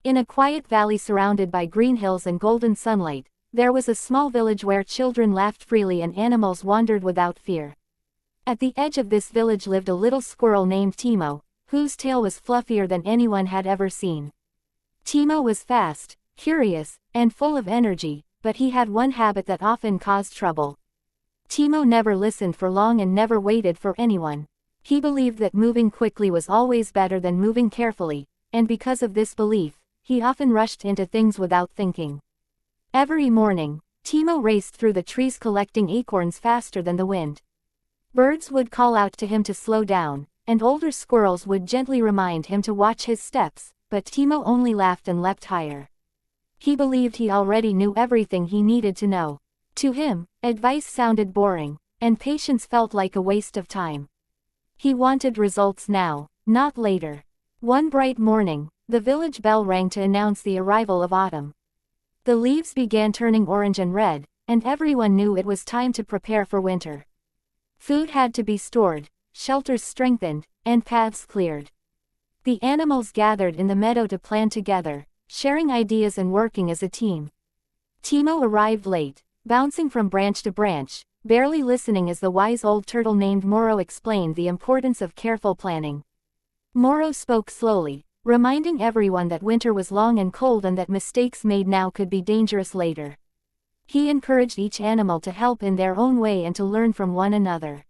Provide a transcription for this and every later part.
In a quiet valley surrounded by green hills and golden sunlight, there was a small village where children laughed freely and animals wandered without fear. At the edge of this village lived a little squirrel named Timo, whose tail was fluffier than anyone had ever seen. Timo was fast, curious, and full of energy, but he had one habit that often caused trouble. Timo never listened for long and never waited for anyone. He believed that moving quickly was always better than moving carefully, and because of this belief, he often rushed into things without thinking. Every morning, Timo raced through the trees collecting acorns faster than the wind. Birds would call out to him to slow down, and older squirrels would gently remind him to watch his steps, but Timo only laughed and leapt higher. He believed he already knew everything he needed to know. To him, advice sounded boring, and patience felt like a waste of time. He wanted results now, not later. One bright morning, the village bell rang to announce the arrival of autumn. The leaves began turning orange and red, and everyone knew it was time to prepare for winter. Food had to be stored, shelters strengthened, and paths cleared. The animals gathered in the meadow to plan together, sharing ideas and working as a team. Timo arrived late, bouncing from branch to branch, barely listening as the wise old turtle named Moro explained the importance of careful planning. Moro spoke slowly, reminding everyone that winter was long and cold and that mistakes made now could be dangerous later. He encouraged each animal to help in their own way and to learn from one another.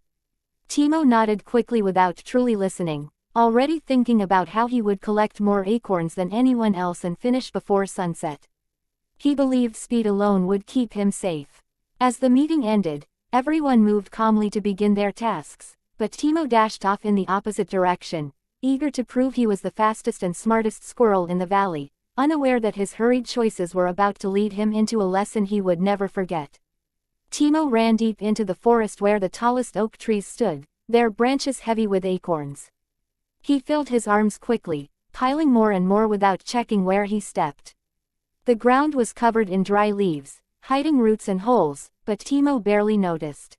Timo nodded quickly without truly listening, already thinking about how he would collect more acorns than anyone else and finish before sunset. He believed speed alone would keep him safe. As the meeting ended, everyone moved calmly to begin their tasks, but Timo dashed off in the opposite direction, eager to prove he was the fastest and smartest squirrel in the valley, unaware that his hurried choices were about to lead him into a lesson he would never forget. Timo ran deep into the forest where the tallest oak trees stood, their branches heavy with acorns. He filled his arms quickly, piling more and more without checking where he stepped. The ground was covered in dry leaves, hiding roots and holes, but Timo barely noticed.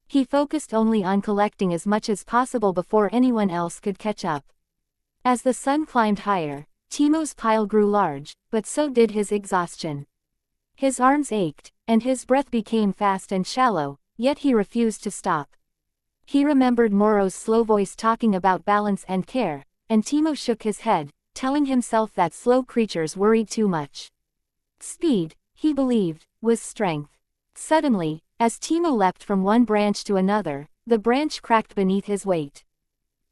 He focused only on collecting as much as possible before anyone else could catch up. As the sun climbed higher, Timo's pile grew large, but so did his exhaustion. His arms ached, and his breath became fast and shallow, yet he refused to stop. He remembered Moro's slow voice talking about balance and care, and Timo shook his head, telling himself that slow creatures worried too much. Speed, he believed, was strength. Suddenly, as Timo leapt from one branch to another, the branch cracked beneath his weight.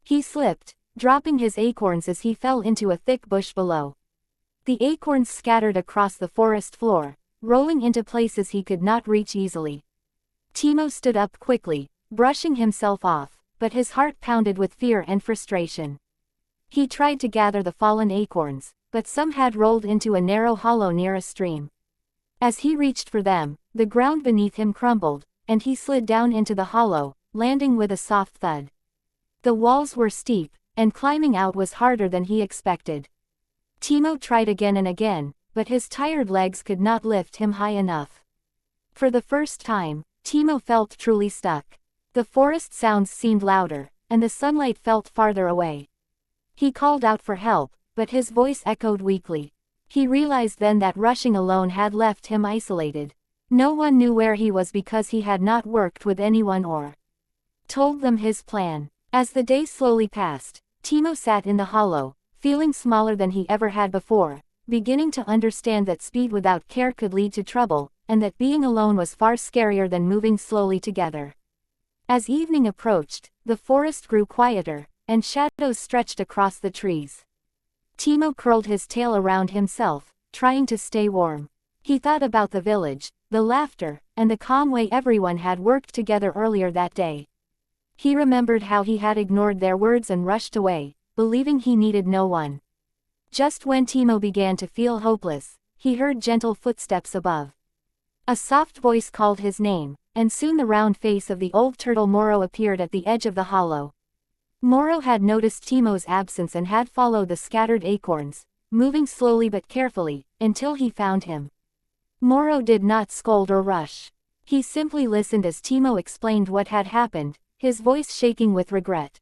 He slipped, dropping his acorns as he fell into a thick bush below. The acorns scattered across the forest floor, rolling into places he could not reach easily. Timo stood up quickly, brushing himself off, but his heart pounded with fear and frustration. He tried to gather the fallen acorns, but some had rolled into a narrow hollow near a stream. As he reached for them, the ground beneath him crumbled, and he slid down into the hollow, landing with a soft thud. The walls were steep, and climbing out was harder than he expected. Timo tried again and again, but his tired legs could not lift him high enough. For the first time, Timo felt truly stuck. The forest sounds seemed louder, and the sunlight felt farther away. He called out for help, but his voice echoed weakly. He realized then that rushing alone had left him isolated. No one knew where he was because he had not worked with anyone or told them his plan. As the day slowly passed, Timo sat in the hollow, feeling smaller than he ever had before, beginning to understand that speed without care could lead to trouble, and that being alone was far scarier than moving slowly together. As evening approached, the forest grew quieter, and shadows stretched across the trees. Timo curled his tail around himself, trying to stay warm. He thought about the village, the laughter, and the calm way everyone had worked together earlier that day. He remembered how he had ignored their words and rushed away, believing he needed no one. Just when Timo began to feel hopeless, he heard gentle footsteps above. A soft voice called his name, and soon the round face of the old turtle Moro appeared at the edge of the hollow. Moro had noticed Timo's absence and had followed the scattered acorns, moving slowly but carefully, until he found him. Moro did not scold or rush. He simply listened as Timo explained what had happened, his voice shaking with regret.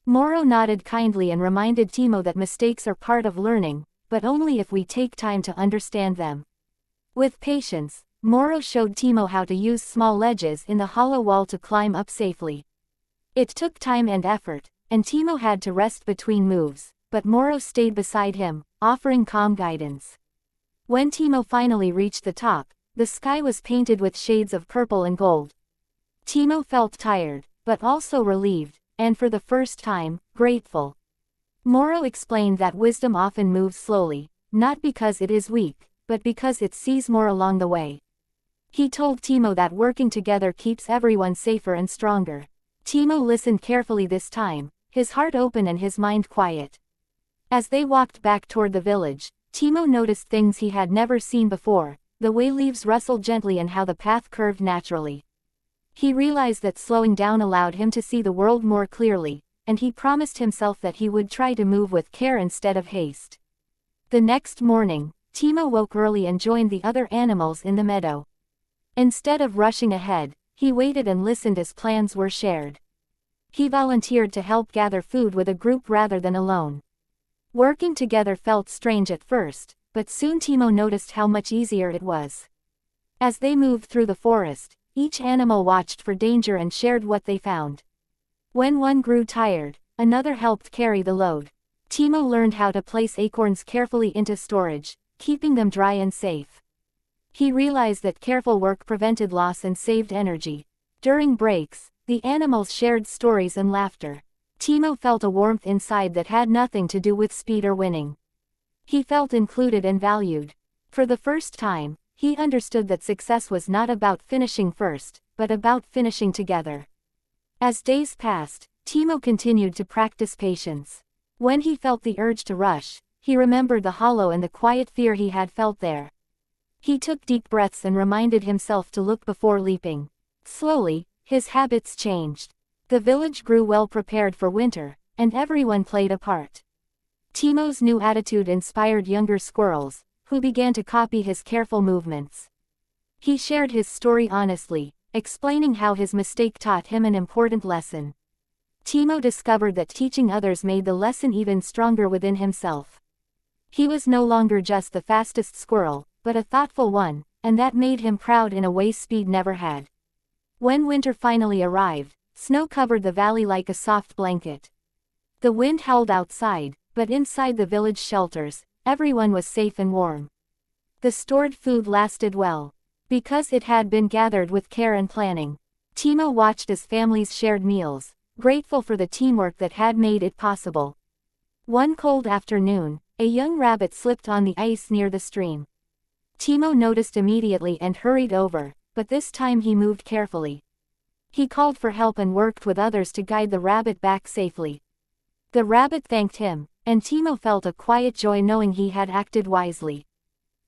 Moro nodded kindly and reminded Timo that mistakes are part of learning, but only if we take time to understand them. With patience, Moro showed Timo how to use small ledges in the hollow wall to climb up safely. It took time and effort, and Timo had to rest between moves, but Moro stayed beside him, offering calm guidance. When Timo finally reached the top, the sky was painted with shades of purple and gold. Timo felt tired, but also relieved, and for the first time, grateful. Moro explained that wisdom often moves slowly, not because it is weak, but because it sees more along the way. He told Timo that working together keeps everyone safer and stronger. Timo listened carefully this time, his heart open and his mind quiet. As they walked back toward the village, Timo noticed things he had never seen before, the way leaves rustled gently and how the path curved naturally. He realized that slowing down allowed him to see the world more clearly, and he promised himself that he would try to move with care instead of haste. The next morning, Timo woke early and joined the other animals in the meadow. Instead of rushing ahead, he waited and listened as plans were shared. He volunteered to help gather food with a group rather than alone. Working together felt strange at first, but soon Timo noticed how much easier it was. As they moved through the forest, each animal watched for danger and shared what they found. When one grew tired, another helped carry the load. Timo learned how to place acorns carefully into storage, keeping them dry and safe. He realized that careful work prevented loss and saved energy. During breaks, the animals shared stories and laughter. Timo felt a warmth inside that had nothing to do with speed or winning. He felt included and valued. For the first time, he understood that success was not about finishing first, but about finishing together. As days passed, Timo continued to practice patience. When he felt the urge to rush, he remembered the hollow and the quiet fear he had felt there. He took deep breaths and reminded himself to look before leaping. Slowly, his habits changed. The village grew well prepared for winter, and everyone played a part. Timo's new attitude inspired younger squirrels, who began to copy his careful movements. He shared his story honestly, explaining how his mistake taught him an important lesson. Timo discovered that teaching others made the lesson even stronger within himself. He was no longer just the fastest squirrel, but a thoughtful one, and that made him proud in a way speed never had. When winter finally arrived, snow covered the valley like a soft blanket. The wind howled outside, but inside the village shelters, everyone was safe and warm. The stored food lasted well, because it had been gathered with care and planning. Timo watched as families shared meals, grateful for the teamwork that had made it possible. One cold afternoon, a young rabbit slipped on the ice near the stream. Timo noticed immediately and hurried over, but this time he moved carefully. He called for help and worked with others to guide the rabbit back safely. The rabbit thanked him, and Timo felt a quiet joy knowing he had acted wisely.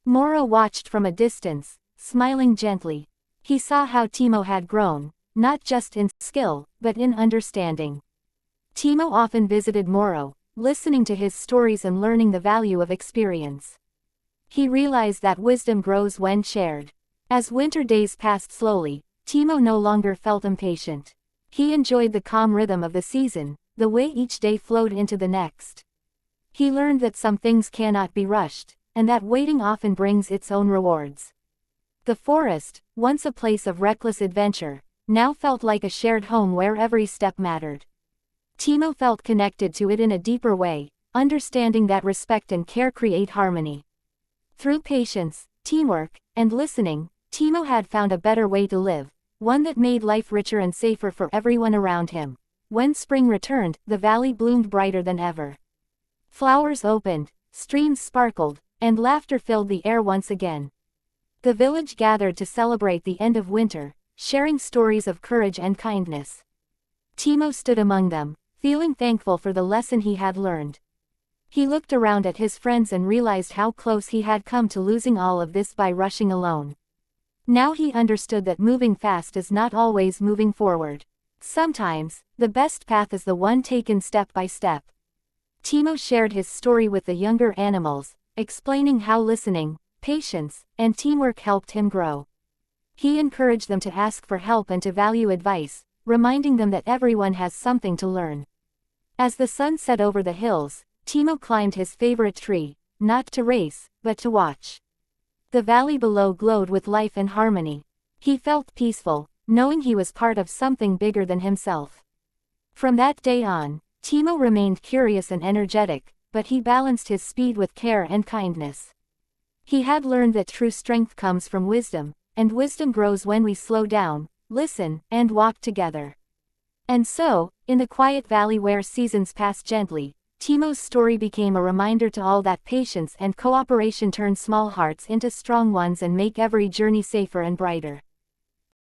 Moro watched from a distance, smiling gently. He saw how Timo had grown, not just in skill, but in understanding. Timo often visited Moro, listening to his stories and learning the value of experience. He realized that wisdom grows when shared. As winter days passed slowly, Timo no longer felt impatient. He enjoyed the calm rhythm of the season, the way each day flowed into the next. He learned that some things cannot be rushed, and that waiting often brings its own rewards. The forest, once a place of reckless adventure, now felt like a shared home where every step mattered. Timo felt connected to it in a deeper way, understanding that respect and care create harmony. Through patience, teamwork, and listening, Timo had found a better way to live, one that made life richer and safer for everyone around him. When spring returned, the valley bloomed brighter than ever. Flowers opened, streams sparkled, and laughter filled the air once again. The village gathered to celebrate the end of winter, sharing stories of courage and kindness. Timo stood among them, feeling thankful for the lesson he had learned. He looked around at his friends and realized how close he had come to losing all of this by rushing alone. Now he understood that moving fast is not always moving forward. Sometimes, the best path is the one taken step by step. Timo shared his story with the younger animals, explaining how listening, patience, and teamwork helped him grow. He encouraged them to ask for help and to value advice, reminding them that everyone has something to learn. As the sun set over the hills, Timo climbed his favorite tree, not to race, but to watch. The valley below glowed with life and harmony. He felt peaceful, knowing he was part of something bigger than himself. From that day on, Timo remained curious and energetic, but he balanced his speed with care and kindness. He had learned that true strength comes from wisdom, and wisdom grows when we slow down, listen, and walk together. And so, in the quiet valley where seasons pass gently, Timo's story became a reminder to all that patience and cooperation turn small hearts into strong ones and make every journey safer and brighter.